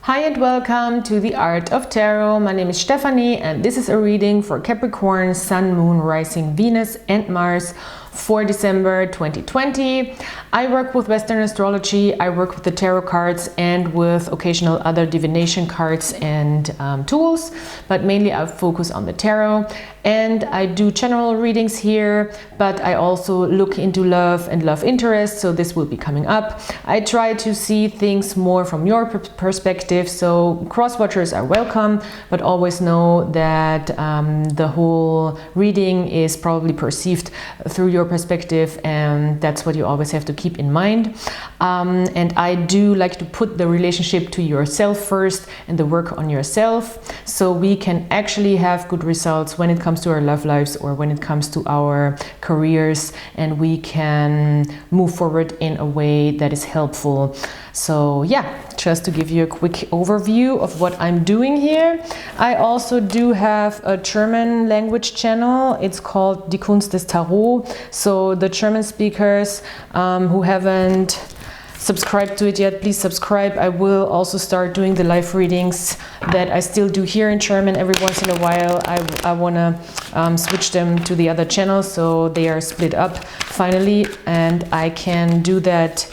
Hi and welcome to the Art of Tarot. My name is Stephanie and this is a reading for Capricorn, Sun, Moon, Rising, Venus and Mars for December 2020. I work with Western astrology, I work with the tarot cards and with occasional other divination cards and tools, but mainly I focus on the tarot. And I do general readings here, but I also look into love and love interest, so this will be coming up. I try to see things more from your perspective, so cross-watchers are welcome, but always know that the whole reading is probably perceived through your perspective, and that's what you always have to keep in mind. And I do like to put the relationship to yourself first and the work on yourself, so we can actually have good results when it comes to our love lives or when it comes to our careers, and we can move forward in a way that is helpful. So yeah, just to give you a quick overview of what I'm doing here. I also do have a German language channel. It's called Die Kunst des Tarot. So the German speakers who haven't subscribe to it yet, please subscribe. I will also start doing the live readings that I still do here in German every once in a while. I want to switch them to the other channels, so they are split up finally, and I can do that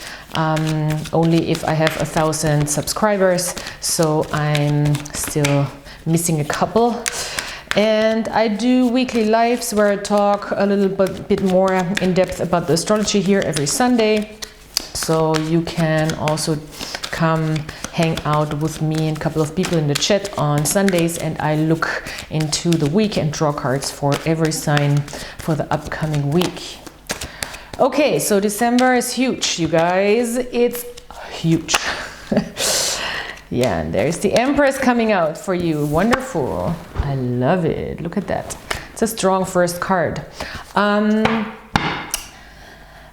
only if I have 1,000 subscribers, so I'm still missing a couple. And I do weekly lives where I talk a little bit more in depth about the astrology here every Sunday. So you can also come hang out with me and a couple of people in the chat on Sundays, and I look into the week and draw cards for every sign for the upcoming week. Okay, so December is huge, you guys. It's huge. Yeah, and there's the Empress coming out for you. Wonderful. I love it. Look at that. It's a strong first card.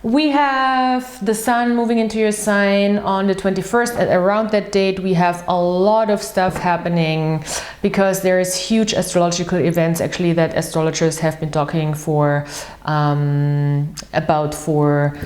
We have the Sun moving into your sign on the 21st, and around that date we have a lot of stuff happening because there is huge astrological events actually that astrologers have been talking for about for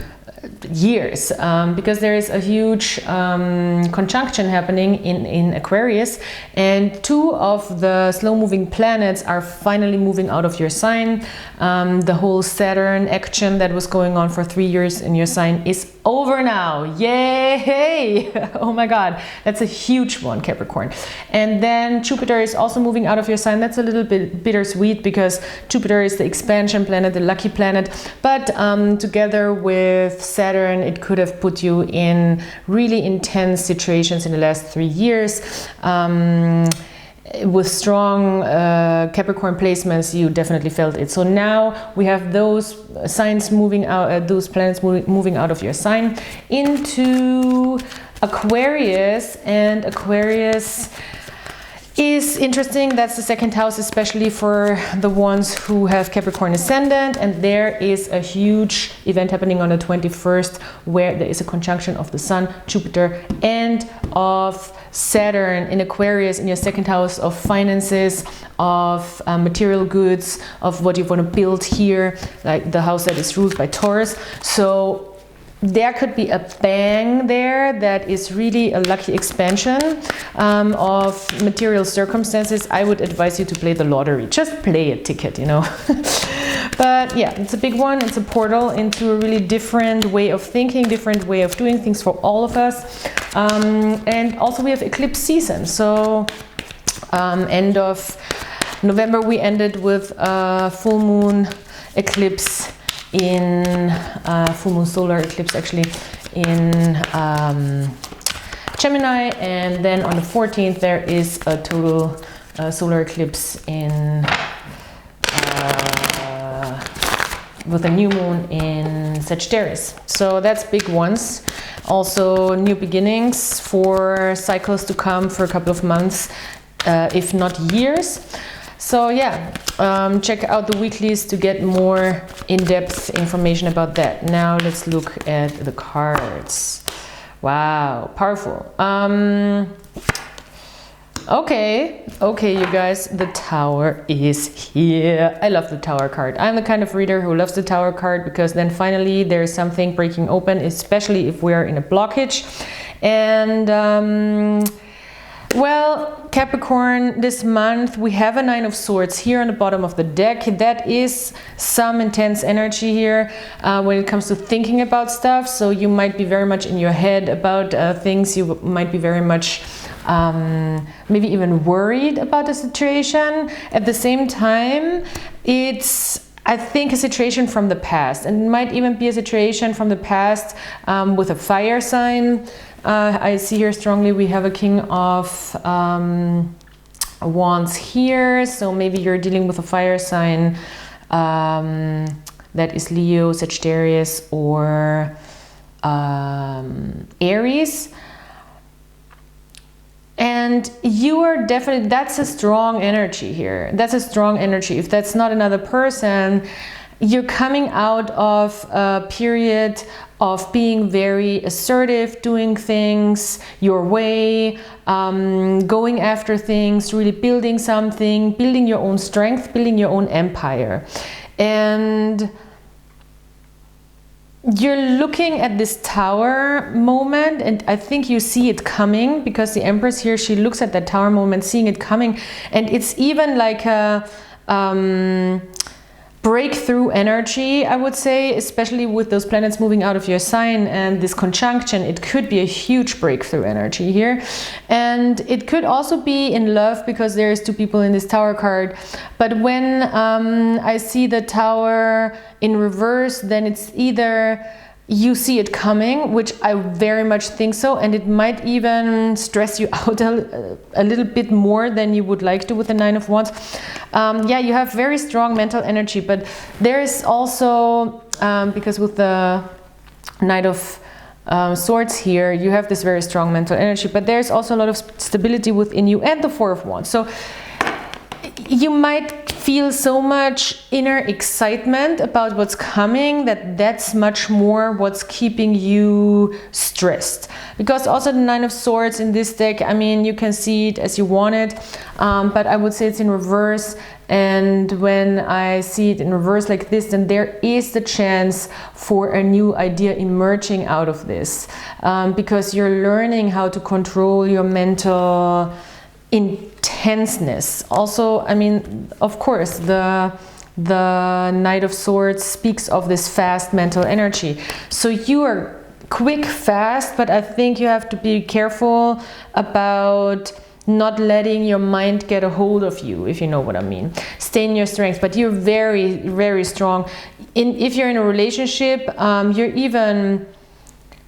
years, because there is a huge conjunction happening in Aquarius, and two of the slow-moving planets are finally moving out of your sign. The whole Saturn action that was going on for 3 years in your sign is over now. Yay! Oh my god, that's a huge one, Capricorn. And then Jupiter is also moving out of your sign. That's a little bit bittersweet because Jupiter is the expansion planet, the lucky planet, but together with Saturn, it could have put you in really intense situations in the last 3 years. With strong Capricorn placements, you definitely felt it. So now we have those signs moving out, those planets moving out of your sign into Aquarius, and Aquarius is interesting. That's the second house, especially for the ones who have Capricorn Ascendant, and there is a huge event happening on the 21st where there is a conjunction of the Sun, Jupiter and of Saturn in Aquarius in your second house of finances, of material goods, of what you want to build here, like the house that is ruled by Taurus. So there could be a bang there that is really a lucky expansion of material circumstances. I would advise you to play the lottery. Just play a ticket, you know. But yeah, it's a big one. It's a portal into a really different way of thinking, different way of doing things for all of us. And also we have eclipse season. So end of November we ended with a full moon eclipse in full moon solar eclipse actually in Gemini, and then on the 14th there is a total solar eclipse in with a new moon in Sagittarius. So that's big ones. Also new beginnings for cycles to come for a couple of months, if not years. So yeah, check out the weeklies to get more in-depth information about that. Now let's look at the cards. Wow, powerful. Okay, you guys, the Tower is here. I love the Tower card. I'm the kind of reader who loves the Tower card because then finally there's something breaking open, especially if we're in a blockage. And Well, Capricorn, this month we have a Nine of Swords here on the bottom of the deck. That is some intense energy here when it comes to thinking about stuff. So you might be very much in your head about things. You might be very much maybe even worried about the situation. At the same time, it's, I think, a situation from the past, and it might even be a situation from the past with a fire sign. I see here strongly we have a King of Wands here, so maybe you're dealing with a fire sign that is Leo, Sagittarius, or Aries. And you are definitely, that's a strong energy here. That's a strong energy. If that's not another person, you're coming out of a period of being very assertive, doing things your way, going after things, really building something, building your own strength, building your own empire. And you're looking at this tower moment, and I think you see it coming, because the Empress here, she looks at that tower moment, seeing it coming, and it's even like a breakthrough energy, I would say, especially with those planets moving out of your sign and this conjunction. It could be a huge breakthrough energy here, and it could also be in love, because there's two people in this Tower card. But when I see the Tower in reverse, then it's either you see it coming, which I very much think so, and it might even stress you out a little bit more than you would like to with the Nine of Wands. Yeah, you have very strong mental energy, but there is also, because with the Knight of Swords here, you have this very strong mental energy, but there's also a lot of stability within you, and the Four of Wands. So you might feel so much inner excitement about what's coming that's much more what's keeping you stressed. Because also the Nine of Swords in this deck, I mean, you can see it as you want it, but I would say it's in reverse. And when I see it in reverse like this, then there is the chance for a new idea emerging out of this, because you're learning how to control your mental intenseness. Also, I mean, of course, the Knight of Swords speaks of this fast mental energy. So you are quick, fast, but I think you have to be careful about not letting your mind get a hold of you, if you know what I mean. Stay in your strength, but you're very, very strong. If you're in a relationship, you're even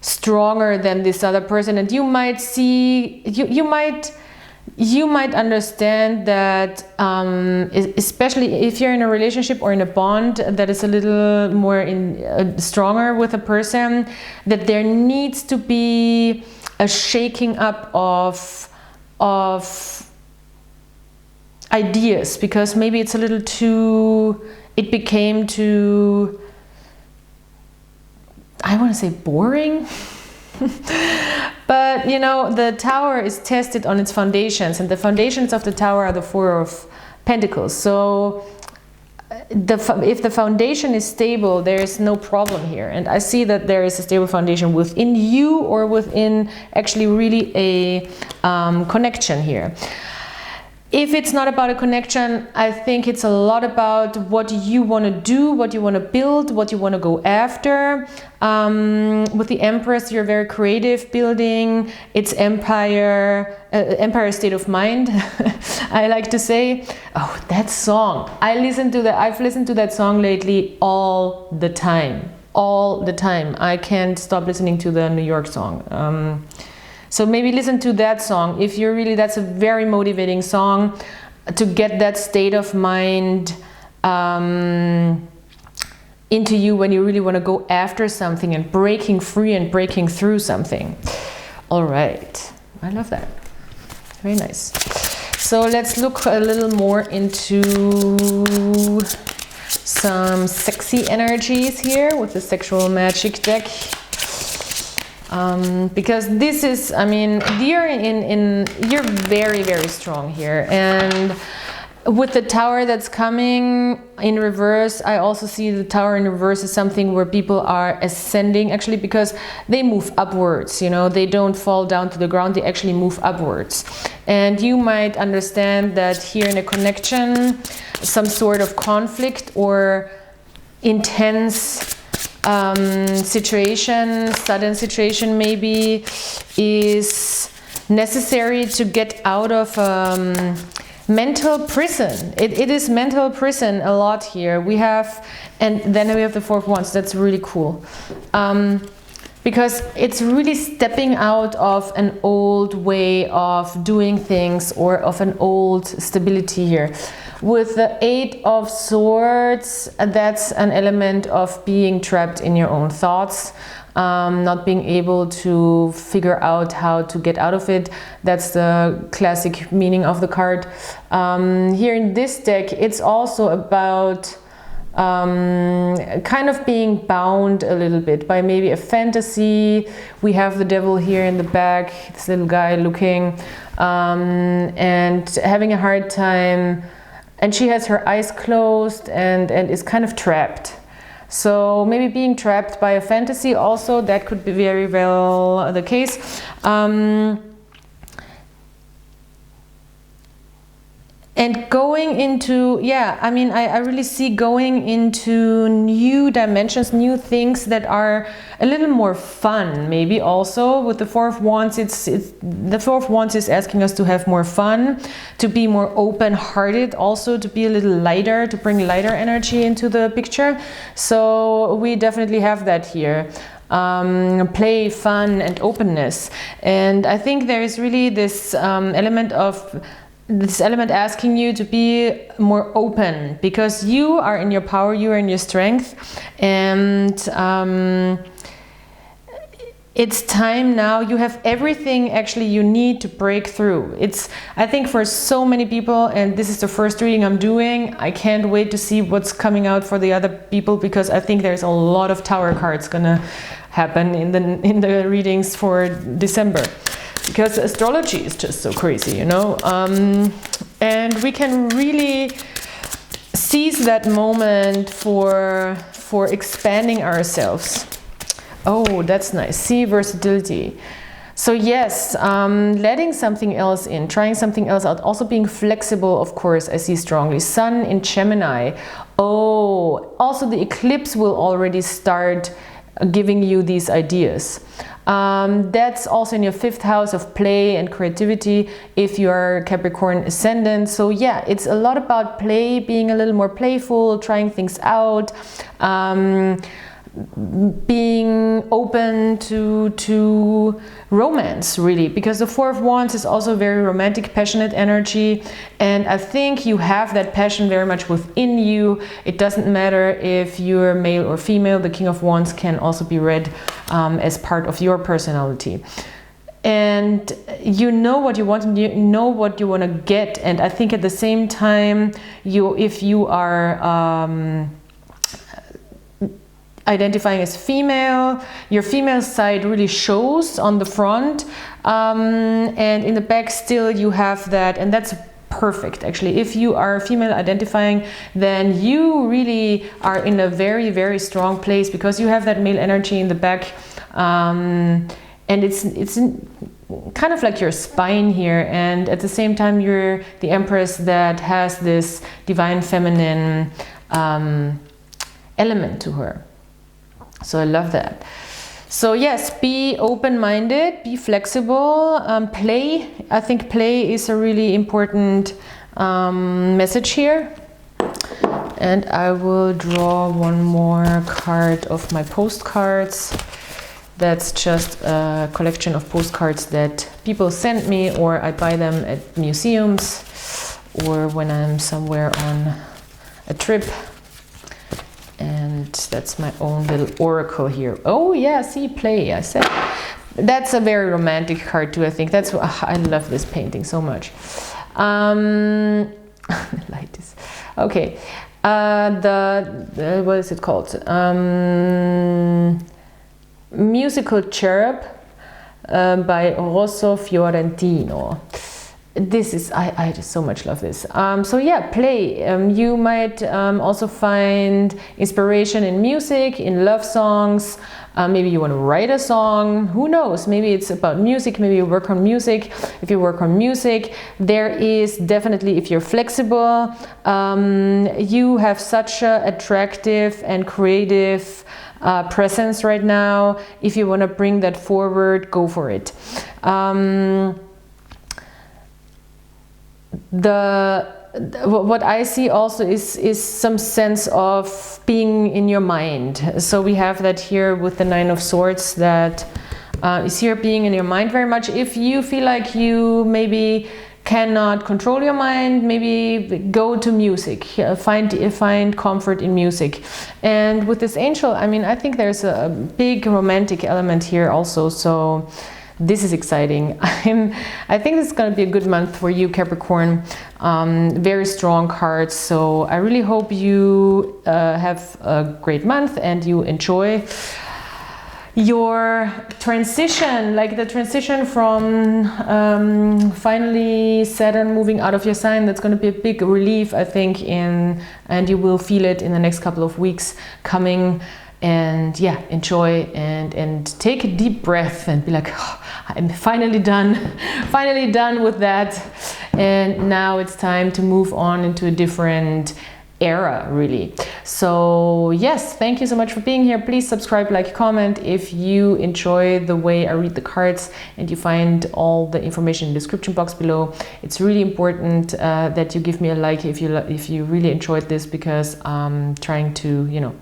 stronger than this other person, and you might see, you might understand that, especially if you're in a relationship or in a bond that is a little more stronger with a person, that there needs to be a shaking up of ideas, because maybe it's a little too, it became too, I want to say boring. But you know, the Tower is tested on its foundations, and the foundations of the Tower are the Four of Pentacles. So if the foundation is stable, there is no problem here. And I see that there is a stable foundation within you, or within actually really a connection here. If it's not about a connection, I think it's a lot about what you want to do, what you want to build, what you want to go after. With the Empress, you're very creative, building its empire, empire state of mind, I like to say. Oh, that song. I've listened to that song lately all the time. All the time. I can't stop listening to the New York song. So maybe listen to that song if you're really, that's a very motivating song to get that state of mind into you when you really want to go after something and breaking free and breaking through something. All right, I love that. Very nice. So let's look a little more into some sexy energies here with the Sexual Magic deck. Because this is, I mean, you're very, very strong here. And with the tower that's coming in reverse, I also see the tower in reverse as something where people are ascending, actually, because they move upwards, you know, they don't fall down to the ground, they actually move upwards. And you might understand that here in a connection, some sort of conflict or intense situation, sudden situation maybe, is necessary to get out of mental prison. It is mental prison a lot here. We have, and then we have the 4 of Wands. That's really cool. Because it's really stepping out of an old way of doing things or of an old stability here. With the 8 of Swords, that's an element of being trapped in your own thoughts. Not being able to figure out how to get out of it. That's the classic meaning of the card. Here in this deck, it's also about kind of being bound a little bit by maybe a fantasy. We have the devil here in the back, this little guy looking, and having a hard time. And she has her eyes closed and is kind of trapped. So maybe being trapped by a fantasy also, that could be very well the case. And going into, yeah, I mean, I really see going into new dimensions, new things that are a little more fun, maybe also. With the 4 of Wands, the 4 of Wands is asking us to have more fun, to be more open-hearted, also to be a little lighter, to bring lighter energy into the picture. So we definitely have that here. Play, fun, and openness. And I think there is really this element asking you to be more open, because you are in your power, you are in your strength, and it's time now. You have everything actually you need to break through. I think for so many people, and this is the first reading I'm doing, I can't wait to see what's coming out for the other people, because I think there's a lot of tower cards gonna happen in the readings for December. Because astrology is just so crazy, you know, and we can really seize that moment for expanding ourselves. Oh, that's nice. See, versatility. So yes, letting something else in, trying something else out, also being flexible, of course, I see strongly. Sun in Gemini. Oh, also the eclipse will already start giving you these ideas. That's also in your 5th house of play and creativity if you are Capricorn Ascendant. So yeah, it's a lot about play, being a little more playful, trying things out, being open to romance, really, because the 4 of Wands is also very romantic, passionate energy, and I think you have that passion very much within you. It doesn't matter if you're male or female. The King of Wands can also be read as part of your personality. And you know what you want, and you know what you want to get. And I think at the same time, if you are identifying as female, your female side really shows on the front, and in the back still you have that, and that's perfect actually. If you are female identifying, then you really are in a very, very strong place, because you have that male energy in the back, and it's kind of like your spine here, and at the same time you're the Empress that has this divine feminine element to her. So I love that. So yes, be open-minded, be flexible, play. I think play is a really important message here. And I will draw one more card of my postcards. That's just a collection of postcards that people send me, or I buy them at museums, or when I'm somewhere on a trip. And that's my own little oracle here. Oh yeah, see, play, I said. That's a very romantic card too, I think. That's I love this painting so much. Like this. Okay. What is it called? Musical Cherub by Rosso Fiorentino. this is, I just so much love this. So yeah, play. You might also find inspiration in music, in love songs. Maybe you want to write a song, who knows, maybe it's about music, maybe you work on music. If you work on music, there is definitely, if you're flexible, you have such an attractive and creative presence right now. If you want to bring that forward, go for it. What I see also is some sense of being in your mind. So we have that here with the 9 of Swords, that is here being in your mind very much. If you feel like you maybe cannot control your mind, maybe go to music, find comfort in music. And with this angel, I mean, I think there's a big romantic element here also, so this is exciting. I think this is going to be a good month for you, Capricorn. Very strong cards. So I really hope you have a great month and you enjoy your transition, like the transition from finally Saturn moving out of your sign. That's going to be a big relief, I think, and you will feel it in the next couple of weeks coming. And yeah, enjoy and take a deep breath and be like, oh, I'm finally done with that. And now it's time to move on into a different era, really. So yes, thank you so much for being here. Please subscribe, like, comment if you enjoy the way I read the cards, and you find all the information in the description box below. It's really important that you give me a like if you really enjoyed this, because I'm trying to, you know,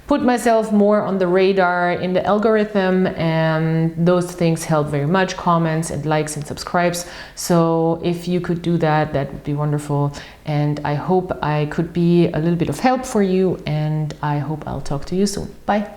put myself more on the radar in the algorithm, and those things help very much. Comments and likes and subscribes. So if you could do that, that would be wonderful. And I hope I could be a little bit of help for you, and I hope I'll talk to you soon. Bye.